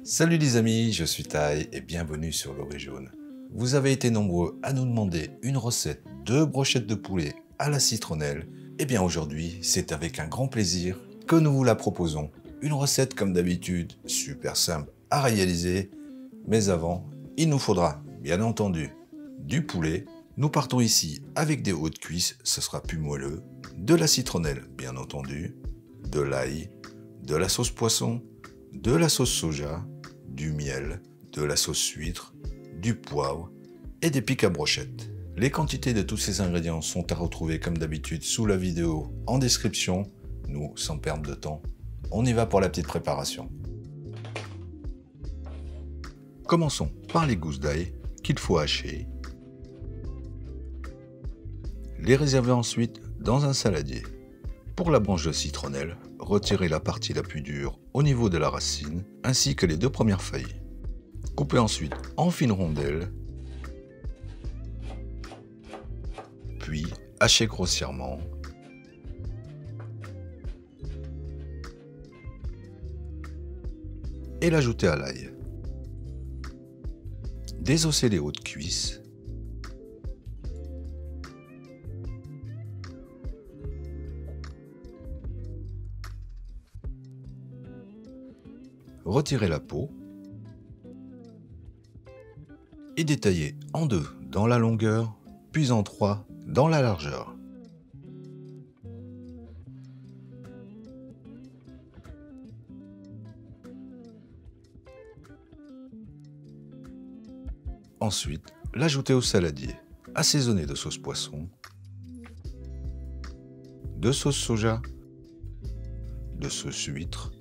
Salut les amis, je suis Tai et bienvenue sur l'Orée Jaune. Vous avez été nombreux à nous demander une recette de brochettes de poulet à la citronnelle. Et bien aujourd'hui, c'est avec un grand plaisir que nous vous la proposons. Une recette comme d'habitude, super simple à réaliser. Mais avant, il nous faudra bien entendu du poulet. Nous partons ici avec des hautes cuisses, ce sera plus moelleux. De la citronnelle, bien entendu. De l'ail, de la sauce poisson, de la sauce soja, du miel, de la sauce huître, du poivre et des pics à brochettes. Les quantités de tous ces ingrédients sont à retrouver comme d'habitude sous la vidéo en description. Nous, sans perdre de temps, on y va pour la petite préparation. Commençons par les gousses d'ail qu'il faut hacher. Les réserver ensuite dans un saladier. Pour la branche de citronnelle, retirez la partie la plus dure au niveau de la racine, ainsi que les deux premières feuilles. Coupez ensuite en fines rondelles, puis hachez grossièrement. Et l'ajouter à l'ail. Désossez les hautes cuisses. Retirez la peau et détaillez en deux dans la longueur, puis en trois dans la largeur. Ensuite, l'ajouter au saladier, assaisonné de sauce poisson, de sauce soja, de sauce huître,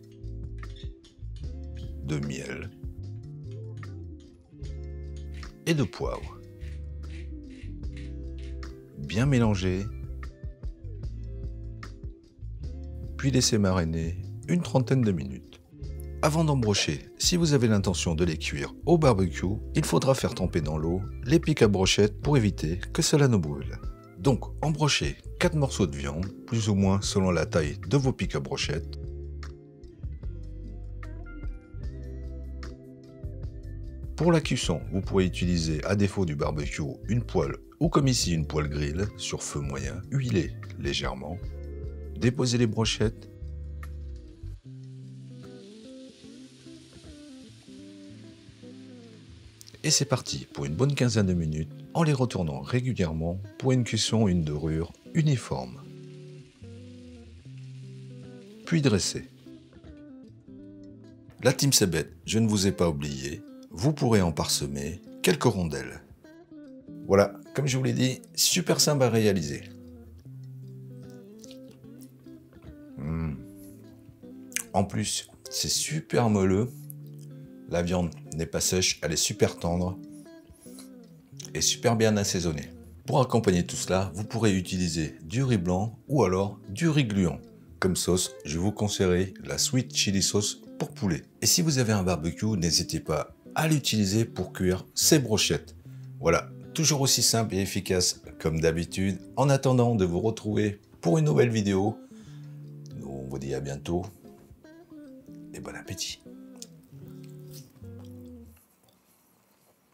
de miel et de poivre. Bien mélanger, puis laisser mariner une trentaine de minutes. Avant d'embrocher, si vous avez l'intention de les cuire au barbecue, il faudra faire tremper dans l'eau les pics à brochettes pour éviter que cela ne brûle. Donc, embrochez 4 morceaux de viande, plus ou moins selon la taille de vos pics à brochettes. Pour la cuisson, vous pourrez utiliser à défaut du barbecue une poêle ou comme ici une poêle grill sur feu moyen, huilée légèrement. Déposez les brochettes. Et c'est parti pour une bonne quinzaine de minutes en les retournant régulièrement pour une cuisson, une dorure uniforme. Puis dressez. La team c'est bête, je ne vous ai pas oublié. Vous pourrez en parsemer quelques rondelles. Voilà, comme je vous l'ai dit, super simple à réaliser. En plus, c'est super moelleux. La viande n'est pas sèche, elle est super tendre et super bien assaisonnée. Pour accompagner tout cela, vous pourrez utiliser du riz blanc ou alors du riz gluant. Comme sauce, je vous conseillerais la sweet chili sauce pour poulet. Et si vous avez un barbecue, n'hésitez pas à l'utiliser pour cuire ces brochettes. Voilà, toujours aussi simple et efficace comme d'habitude. En attendant de vous retrouver pour une nouvelle vidéo, on vous dit à bientôt et bon appétit.